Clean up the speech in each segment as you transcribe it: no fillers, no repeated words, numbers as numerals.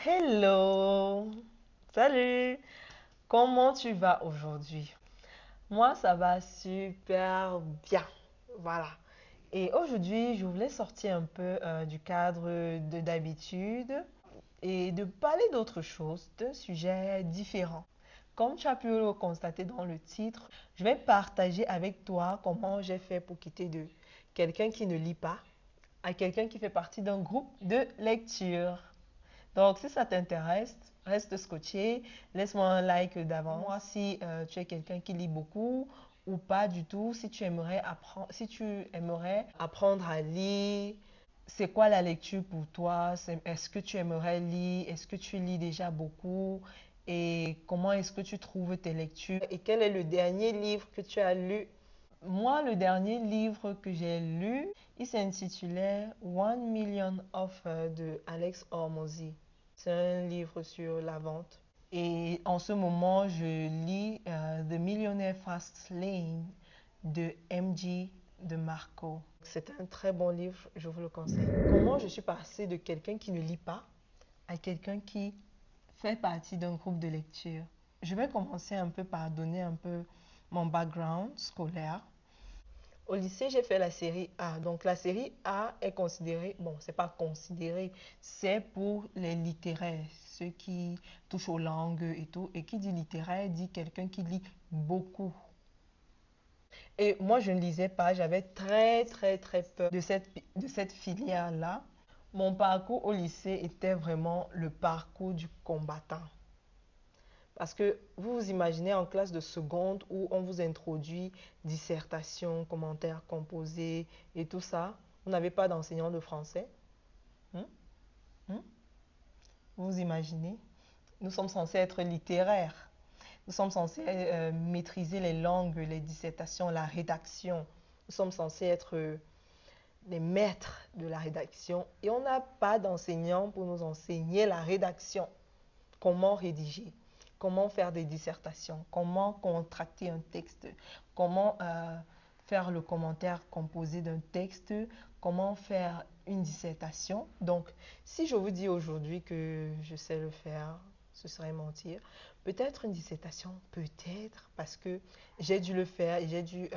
Hello! Salut! Comment tu vas aujourd'hui? Moi, ça va super bien. Voilà. Et aujourd'hui, je voulais sortir un peu du cadre de d'habitude et de parler d'autre chose, d'un sujet différent. Comme tu as pu le constater dans le titre, je vais partager avec toi comment j'ai fait pour quitter de quelqu'un qui ne lit pas à quelqu'un qui fait partie d'un groupe de lecture. Donc, si ça t'intéresse, reste scotché. Laisse-moi un like d'avance. Moi, si tu es quelqu'un qui lit beaucoup ou pas du tout, si tu aimerais apprendre à lire, c'est quoi la lecture pour toi? Est-ce que tu aimerais lire? Est-ce que tu lis déjà beaucoup? Et comment est-ce que tu trouves tes lectures? Et quel est le dernier livre que tu as lu? Moi, le dernier livre que j'ai lu, il s'intitulait One Million Offers de Alex Hormozy. C'est un livre sur la vente. Et en ce moment, je lis The Millionaire Fast Lane de MJ de Marco. C'est un très bon livre, je vous le conseille. Comment je suis passée de quelqu'un qui ne lit pas à quelqu'un qui fait partie d'un groupe de lecture? Je vais commencer un peu par donner un peu mon background scolaire. Au lycée, j'ai fait la série A. Donc, la série A est considérée, bon, c'est pas considéré, c'est pour les littéraires, ceux qui touchent aux langues et tout. Et qui dit littéraire dit quelqu'un qui lit beaucoup. Et moi, je ne lisais pas, j'avais très, très, très peur de cette filière-là. Mon parcours au lycée était vraiment le parcours du combattant. Parce que vous vous imaginez en classe de seconde où on vous introduit dissertation, commentaires composés et tout ça. Vous n'avez pas d'enseignant de français. Hein? Hein? Vous vous imaginez? Nous sommes censés être littéraires. Nous sommes censés maîtriser les langues, les dissertations, la rédaction. Nous sommes censés être les maîtres de la rédaction. Et on n'a pas d'enseignant pour nous enseigner la rédaction. Comment rédiger, comment faire des dissertations, comment contracter un texte, comment faire le commentaire composé d'un texte, comment faire une dissertation. Donc, si je vous dis aujourd'hui que je sais le faire, ce serait mentir. Peut-être une dissertation, peut-être, parce que j'ai dû le faire et j'ai dû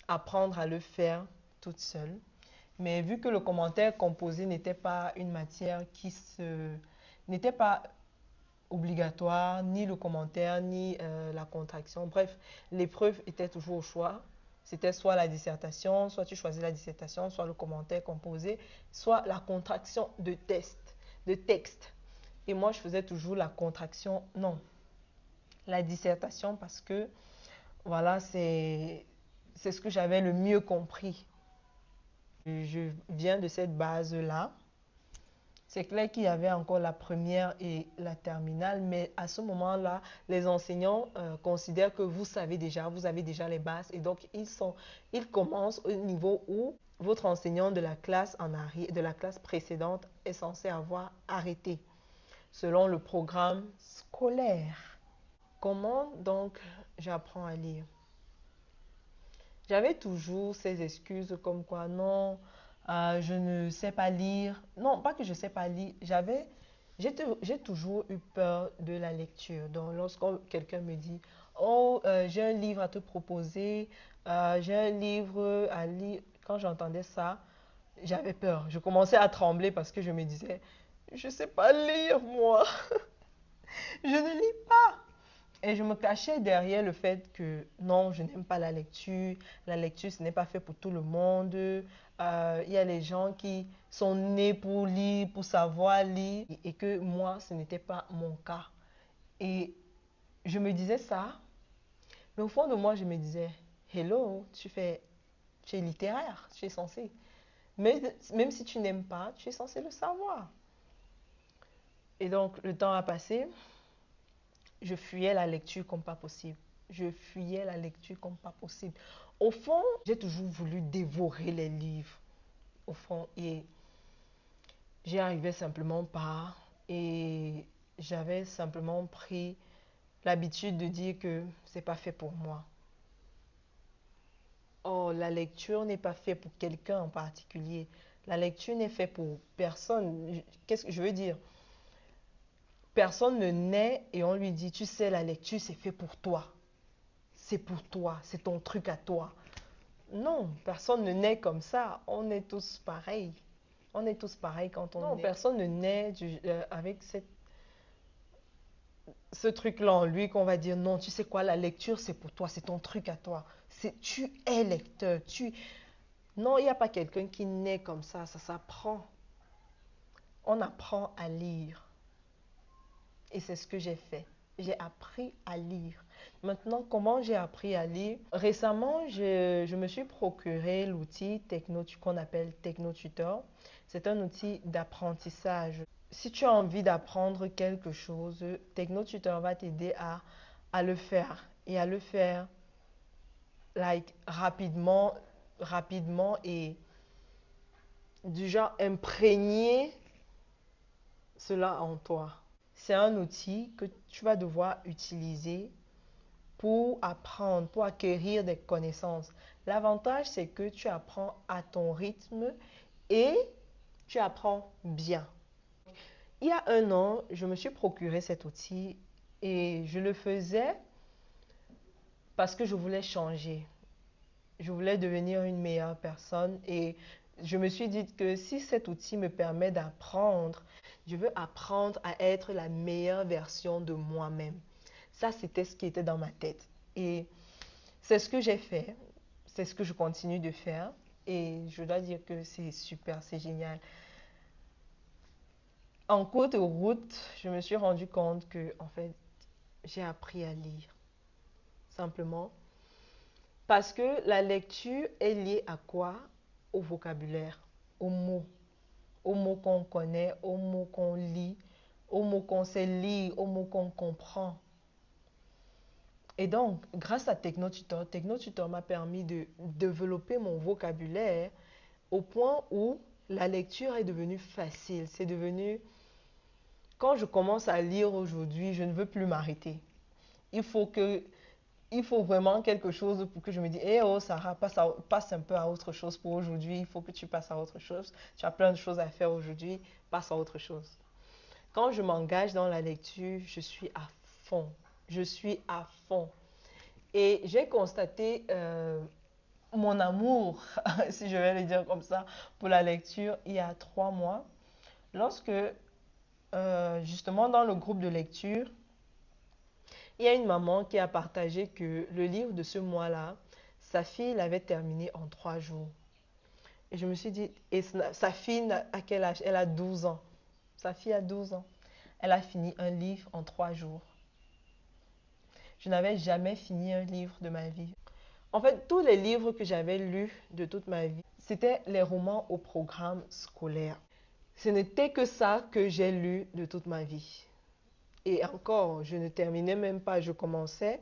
apprendre à le faire toute seule. Mais vu que le commentaire composé n'était pas une matière n'était pas obligatoire, ni le commentaire, ni la contraction. Bref, l'épreuve était toujours au choix. C'était soit la dissertation, soit tu choisis la dissertation, soit le commentaire composé, soit la contraction de texte. Et moi, je faisais toujours la contraction, non, la dissertation parce que, voilà, c'est ce que j'avais le mieux compris. Je viens de cette base-là. C'est clair qu'il y avait encore la première et la terminale, mais à ce moment-là, les enseignants considèrent que vous savez déjà, vous avez déjà les bases et donc ils commencent au niveau où votre enseignant de la classe de la classe précédente est censé avoir arrêté selon le programme scolaire. Comment donc j'apprends à lire? J'avais toujours ces excuses comme quoi non, je ne sais pas lire. Non, pas que je ne sais pas lire. J'ai toujours eu peur de la lecture. Donc, lorsque quelqu'un me dit, oh, j'ai un livre à te proposer, j'ai un livre à lire, quand j'entendais ça, j'avais peur. Je commençais à trembler parce que je me disais, je ne sais pas lire, moi. Je ne lis pas. Et je me cachais derrière le fait que non, je n'aime pas la lecture. La lecture, ce n'est pas fait pour tout le monde. Il y a les gens qui sont nés pour lire, pour savoir lire, et que moi, ce n'était pas mon cas. Et je me disais ça, mais au fond de moi, je me disais, hello, tu es littéraire, tu es censé. Mais, même si tu n'aimes pas, tu es censé le savoir. Et donc, le temps a passé. Je fuyais la lecture comme pas possible. Je fuyais la lecture comme pas possible. Au fond, j'ai toujours voulu dévorer les livres. Au fond, et j'y arrivais simplement pas. Et j'avais simplement pris l'habitude de dire que c'est pas fait pour moi. Oh, la lecture n'est pas fait pour quelqu'un en particulier. La lecture n'est fait pour personne. Qu'est-ce que je veux dire? Personne ne naît et on lui dit, tu sais, la lecture, c'est fait pour toi. C'est pour toi, c'est ton truc à toi. Non, personne ne naît comme ça. On est tous pareils. On est tous pareils quand on naît. Non, personne ne naît avec ce truc-là en lui qu'on va dire, non, tu sais quoi, la lecture, c'est pour toi, c'est ton truc à toi. Tu es lecteur. Non, il n'y a pas quelqu'un qui naît comme ça s'apprend. On apprend à lire. Et c'est ce que j'ai fait. J'ai appris à lire. Maintenant, comment j'ai appris à lire? Récemment, je me suis procuré l'outil qu'on appelle TechnoTutor. C'est un outil d'apprentissage. Si tu as envie d'apprendre quelque chose, TechnoTutor va t'aider à le faire. Et à le faire rapidement et du genre imprégner cela en toi. C'est un outil que tu vas devoir utiliser pour apprendre, pour acquérir des connaissances. L'avantage, c'est que tu apprends à ton rythme et tu apprends bien. Il y a un an, je me suis procuré cet outil et je le faisais parce que je voulais changer. Je voulais devenir une meilleure personne et je me suis dit que si cet outil me permet d'apprendre, je veux apprendre à être la meilleure version de moi-même. Ça, c'était ce qui était dans ma tête. Et c'est ce que j'ai fait. C'est ce que je continue de faire. Et je dois dire que c'est super, c'est génial. En cours de route, je me suis rendu compte que, en fait, j'ai appris à lire. Simplement. Parce que la lecture est liée à quoi? Au vocabulaire, aux mots qu'on connaît, aux mots qu'on lit, aux mots qu'on sait lire, aux mots qu'on comprend. Et donc, grâce à TechnoTutor m'a permis de développer mon vocabulaire au point où la lecture est devenue facile. C'est devenu, quand je commence à lire aujourd'hui, je ne veux plus m'arrêter. Il faut que il faut vraiment quelque chose pour que je me dise, eh oh Sarah, passe un peu à autre chose pour aujourd'hui, il faut que tu passes à autre chose. Tu as plein de choses à faire aujourd'hui, passe à autre chose. Quand je m'engage dans la lecture, je suis à fond. Je suis à fond. Et j'ai constaté mon amour, si je vais le dire comme ça, pour la lecture il y a 3 mois, lorsque justement dans le groupe de lecture, il y a une maman qui a partagé que le livre de ce mois-là, sa fille l'avait terminé en 3 jours. Et je me suis dit, et sa fille, à quel âge? Elle a 12 ans. Sa fille a 12 ans. Elle a fini un livre en 3 jours. Je n'avais jamais fini un livre de ma vie. En fait, tous les livres que j'avais lus de toute ma vie, c'était les romans au programme scolaire. Ce n'était que ça que j'ai lu de toute ma vie. Et encore, je ne terminais même pas, je commençais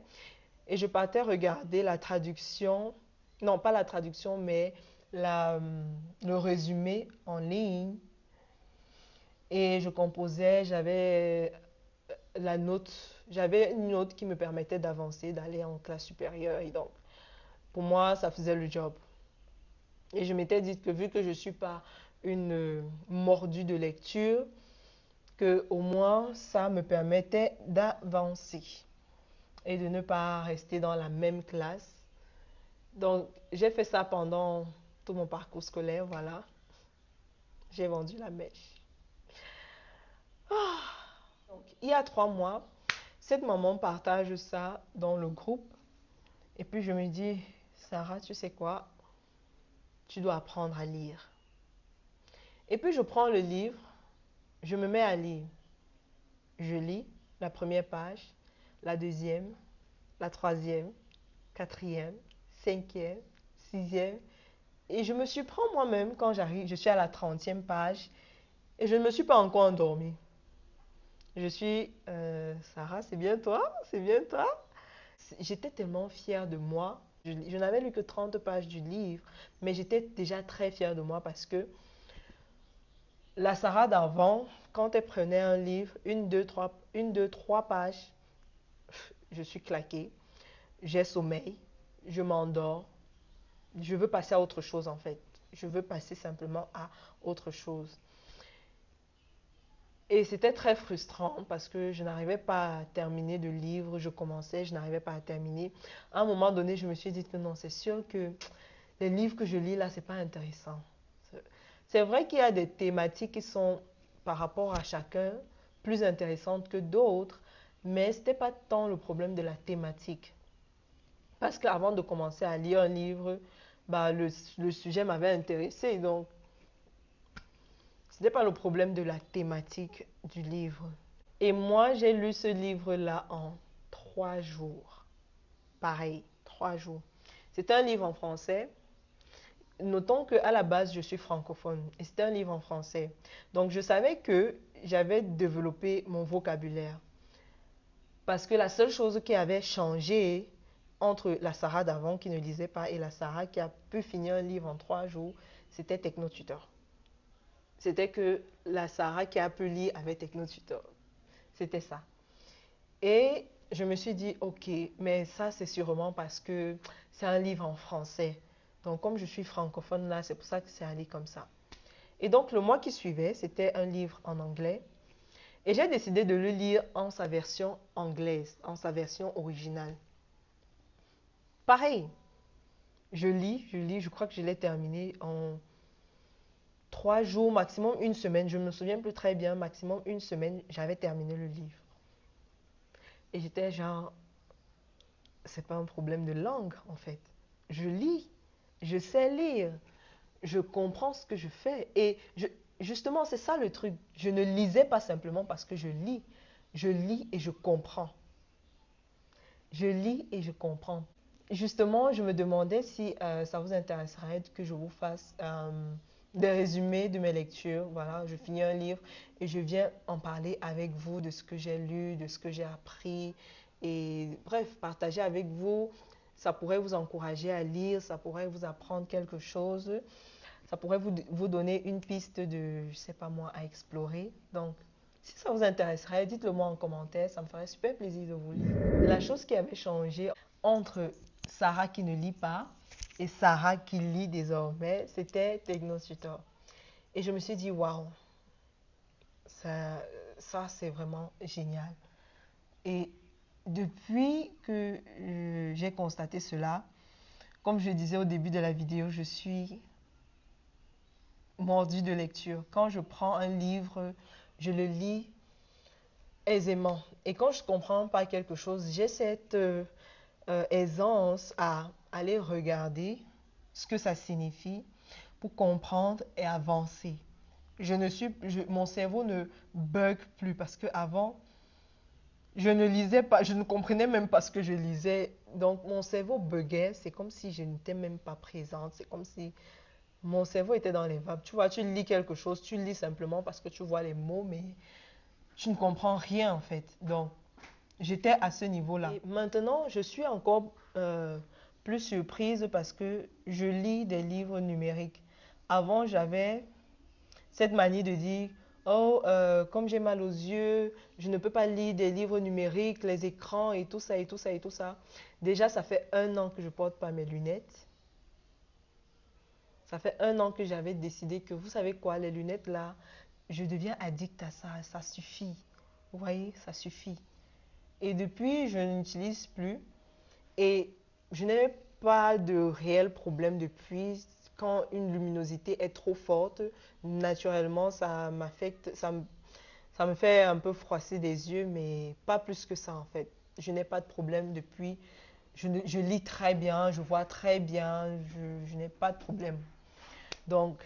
et je partais regarder la traduction, non pas la traduction, mais le résumé en ligne. Et je composais, j'avais une note qui me permettait d'avancer, d'aller en classe supérieure. Et donc, pour moi, ça faisait le job. Et je m'étais dit que vu que je ne suis pas une mordue de lecture, que au moins ça me permettait d'avancer et de ne pas rester dans la même classe. Donc, j'ai fait ça pendant tout mon parcours scolaire, voilà. J'ai vendu la mèche. Donc, il y a 3 mois, cette maman partage ça dans le groupe. Et puis, je me dis, Sarah, tu sais quoi? Tu dois apprendre à lire. Et puis, je prends le livre, je me mets à lire. Je lis la première page, la deuxième, la troisième, quatrième, cinquième, sixième. Et je me surprends moi-même quand j'arrive, je suis à la 30e page et je ne me suis pas encore endormie. Je suis, Sarah, c'est bien toi? C'est bien toi? J'étais tellement fière de moi. Je n'avais lu que 30 pages du livre, mais j'étais déjà très fière de moi parce que la Sarah d'avant, quand elle prenait un livre, une, deux, trois pages, je suis claquée, j'ai sommeil, je m'endors, je veux passer à autre chose en fait. Je veux passer simplement à autre chose. Et c'était très frustrant parce que je n'arrivais pas à terminer de livre. Je commençais, je n'arrivais pas à terminer. À un moment donné, je me suis dit que non, c'est sûr que les livres que je lis là, c'est pas intéressant. C'est vrai qu'il y a des thématiques qui sont, par rapport à chacun, plus intéressantes que d'autres, mais ce n'était pas tant le problème de la thématique. Parce qu'avant de commencer à lire un livre, bah, le sujet m'avait intéressé. Donc, ce n'était pas le problème de la thématique du livre. Et moi, j'ai lu ce livre-là en 3 jours. Pareil, 3 jours. C'est un livre en français. Notons qu'à la base, je suis francophone et c'était un livre en français. Donc, je savais que j'avais développé mon vocabulaire. Parce que la seule chose qui avait changé entre la Sarah d'avant qui ne lisait pas et la Sarah qui a pu finir un livre en 3 jours, c'était TechnoTutor. C'était que la Sarah qui a pu lire avait TechnoTutor. C'était ça. Et je me suis dit, ok, mais ça c'est sûrement parce que c'est un livre en français. Donc comme je suis francophone là, c'est pour ça que c'est allé comme ça. Et donc le mois qui suivait, c'était un livre en anglais. Et j'ai décidé de le lire en sa version anglaise, en sa version originale. Pareil, je crois que je l'ai terminé en 3 jours, maximum une semaine. Je ne me souviens plus très bien, maximum une semaine, j'avais terminé le livre. Et j'étais genre, c'est pas un problème de langue en fait. Je lis, je sais lire, je comprends ce que je fais. Et justement, c'est ça le truc. Je ne lisais pas simplement parce que je lis. Je lis et je comprends. Je lis et je comprends. Justement, je me demandais si ça vous intéresserait que je vous fasse des résumés de mes lectures. Voilà, je finis un livre et je viens en parler avec vous de ce que j'ai lu, de ce que j'ai appris. Et bref, partager avec vous, ça pourrait vous encourager à lire, ça pourrait vous apprendre quelque chose, ça pourrait vous donner une piste de, je sais pas moi, à explorer. Donc, si ça vous intéresserait, dites-le moi en commentaire, ça me ferait super plaisir de vous lire. La chose qui avait changé entre Sarah qui ne lit pas et Sarah qui lit désormais, c'était TechnoTutor. Et je me suis dit, waouh, ça c'est vraiment génial. Et depuis que j'ai constaté cela, comme je disais au début de la vidéo, je suis mordue de lecture. Quand je prends un livre, je le lis aisément. Et quand je ne comprends pas quelque chose, j'ai cette aisance à aller regarder ce que ça signifie pour comprendre et avancer. Mon cerveau ne bug plus parce qu'avant, je ne lisais pas, je ne comprenais même pas ce que je lisais. Donc, mon cerveau buguait. C'est comme si je n'étais même pas présente. C'est comme si mon cerveau était dans les vapes. Tu vois, tu lis quelque chose, tu lis simplement parce que tu vois les mots, mais tu ne comprends rien en fait. Donc, j'étais à ce niveau-là. Et maintenant, je suis encore plus surprise parce que je lis des livres numériques. Avant, j'avais cette manie de dire, oh, comme j'ai mal aux yeux, je ne peux pas lire des livres numériques, les écrans et tout ça et tout ça et tout ça. Déjà, ça fait 1 an que je ne porte pas mes lunettes. Ça fait 1 an que j'avais décidé que, vous savez quoi, les lunettes là, je deviens addict à ça. Ça suffit. Vous voyez, ça suffit. Et depuis, je n'utilise plus. Et je n'ai pas de réel problème depuis. Quand une luminosité est trop forte, naturellement, ça m'affecte, ça me fait un peu froisser des yeux, mais pas plus que ça en fait. Je n'ai pas de problème depuis. Je lis très bien, je vois très bien, je n'ai pas de problème. Donc,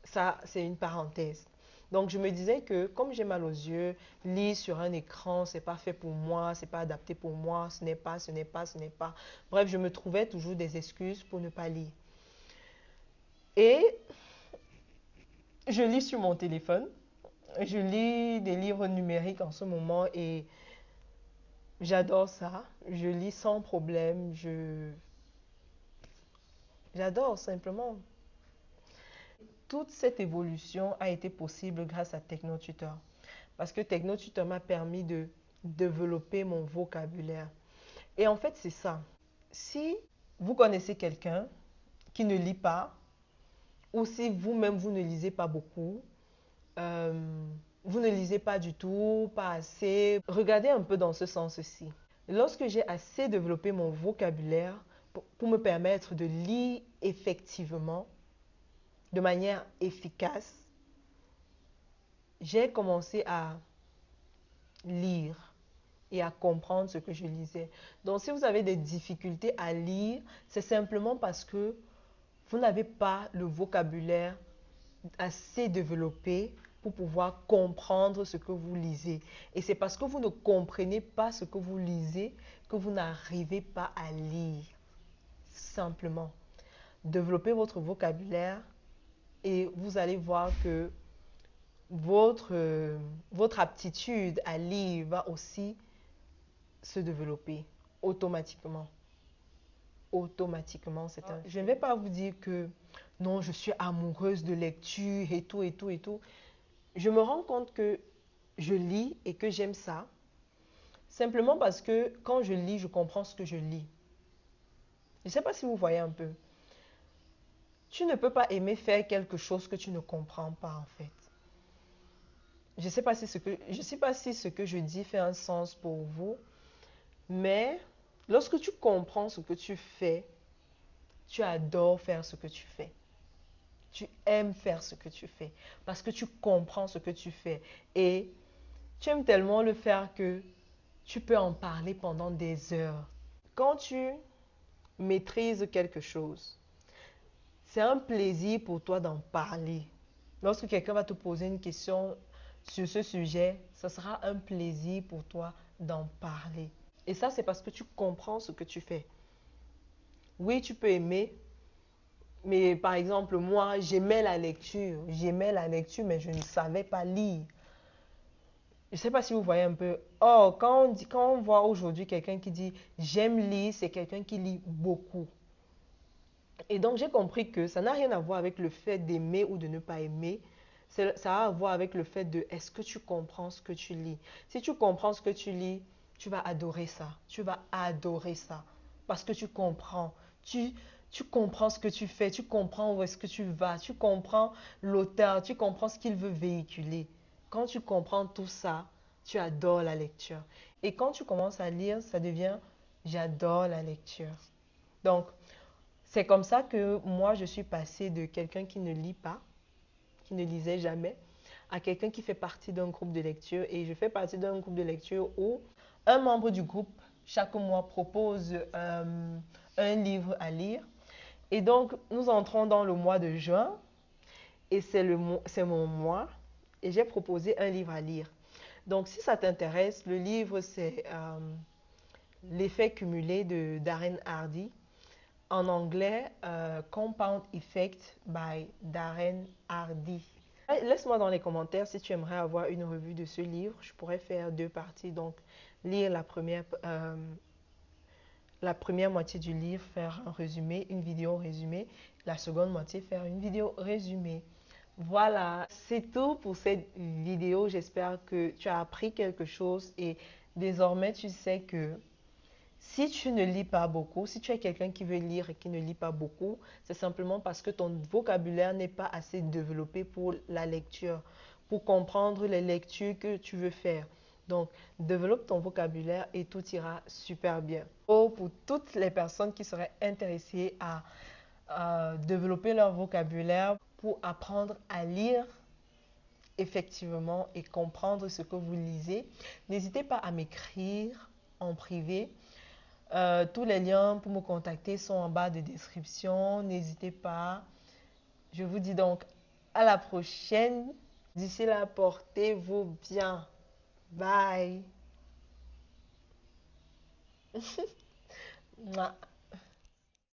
ça, c'est une parenthèse. Donc, je me disais que comme j'ai mal aux yeux, lire sur un écran, c'est pas fait pour moi, c'est pas adapté pour moi, ce n'est pas, ce n'est pas, ce n'est pas. Bref, je me trouvais toujours des excuses pour ne pas lire. Et je lis sur mon téléphone. Je lis des livres numériques en ce moment et j'adore ça. Je lis sans problème. J'adore simplement. Toute cette évolution a été possible grâce à TechnoTutor. Parce que TechnoTutor m'a permis de développer mon vocabulaire. Et en fait, c'est ça. Si vous connaissez quelqu'un qui ne lit pas, ou si vous-même vous ne lisez pas beaucoup, vous ne lisez pas du tout, pas assez. Regardez un peu dans ce sens-ci. Lorsque j'ai assez développé mon vocabulaire pour me permettre de lire effectivement, de manière efficace, j'ai commencé à lire et à comprendre ce que je lisais. Donc, si vous avez des difficultés à lire, c'est simplement parce que vous n'avez pas le vocabulaire assez développé pour pouvoir comprendre ce que vous lisez. Et c'est parce que vous ne comprenez pas ce que vous lisez que vous n'arrivez pas à lire. Simplement. Développez votre vocabulaire et vous allez voir que votre aptitude à lire va aussi se développer automatiquement. Automatiquement, je ne vais pas vous dire que non, je suis amoureuse de lecture et tout, et tout, et tout. Je me rends compte que je lis et que j'aime ça, simplement parce que quand je lis, je comprends ce que je lis. Je ne sais pas si vous voyez un peu. Tu ne peux pas aimer faire quelque chose que tu ne comprends pas en fait. Je ne sais pas si ce que je dis fait un sens pour vous, mais lorsque tu comprends ce que tu fais, tu adores faire ce que tu fais. Tu aimes faire ce que tu fais parce que tu comprends ce que tu fais et tu aimes tellement le faire que tu peux en parler pendant des heures. Quand tu maîtrises quelque chose, c'est un plaisir pour toi d'en parler. Lorsque quelqu'un va te poser une question sur ce sujet, ce sera un plaisir pour toi d'en parler. Et ça, c'est parce que tu comprends ce que tu fais. Oui, tu peux aimer, mais par exemple, moi, j'aimais la lecture. J'aimais la lecture, mais je ne savais pas lire. Je ne sais pas si vous voyez un peu. Or, quand on voit aujourd'hui quelqu'un qui dit j'aime lire, c'est quelqu'un qui lit beaucoup. Et donc, j'ai compris que ça n'a rien à voir avec le fait d'aimer ou de ne pas aimer. Ça a à voir avec le fait de est-ce que tu comprends ce que tu lis. Si tu comprends ce que tu lis, tu vas adorer ça. Tu vas adorer ça. Parce que tu comprends. Tu comprends ce que tu fais. Tu comprends où est-ce que tu vas. Tu comprends l'auteur. Tu comprends ce qu'il veut véhiculer. Quand tu comprends tout ça, tu adores la lecture. Et quand tu commences à lire, ça devient j'adore la lecture. Donc, c'est comme ça que moi, je suis passée de quelqu'un qui ne lit pas, qui ne lisait jamais, à quelqu'un qui fait partie d'un groupe de lecture. Et je fais partie d'un groupe de lecture où un membre du groupe, chaque mois, propose un livre à lire. Et donc, nous entrons dans le mois de juin et c'est mon mois et j'ai proposé un livre à lire. Donc, si ça t'intéresse, le livre, c'est L'effet cumulé de Darren Hardy. En anglais, Compound Effect by Darren Hardy. Laisse-moi dans les commentaires si tu aimerais avoir une revue de ce livre. Je pourrais faire deux parties. Donc, lire la première moitié du livre, faire un résumé, une vidéo résumée. La seconde moitié, faire une vidéo résumée. Voilà, c'est tout pour cette vidéo. J'espère que tu as appris quelque chose et désormais tu sais que si tu ne lis pas beaucoup, si tu es quelqu'un qui veut lire et qui ne lit pas beaucoup, c'est simplement parce que ton vocabulaire n'est pas assez développé pour la lecture, pour comprendre les lectures que tu veux faire. Donc, développe ton vocabulaire et tout ira super bien. Pour toutes les personnes qui seraient intéressées à développer leur vocabulaire pour apprendre à lire effectivement et comprendre ce que vous lisez, n'hésitez pas à m'écrire en privé. Tous les liens pour me contacter sont en bas de description. N'hésitez pas. Je vous dis donc à la prochaine. D'ici là, portez-vous bien. Bye. Mouah.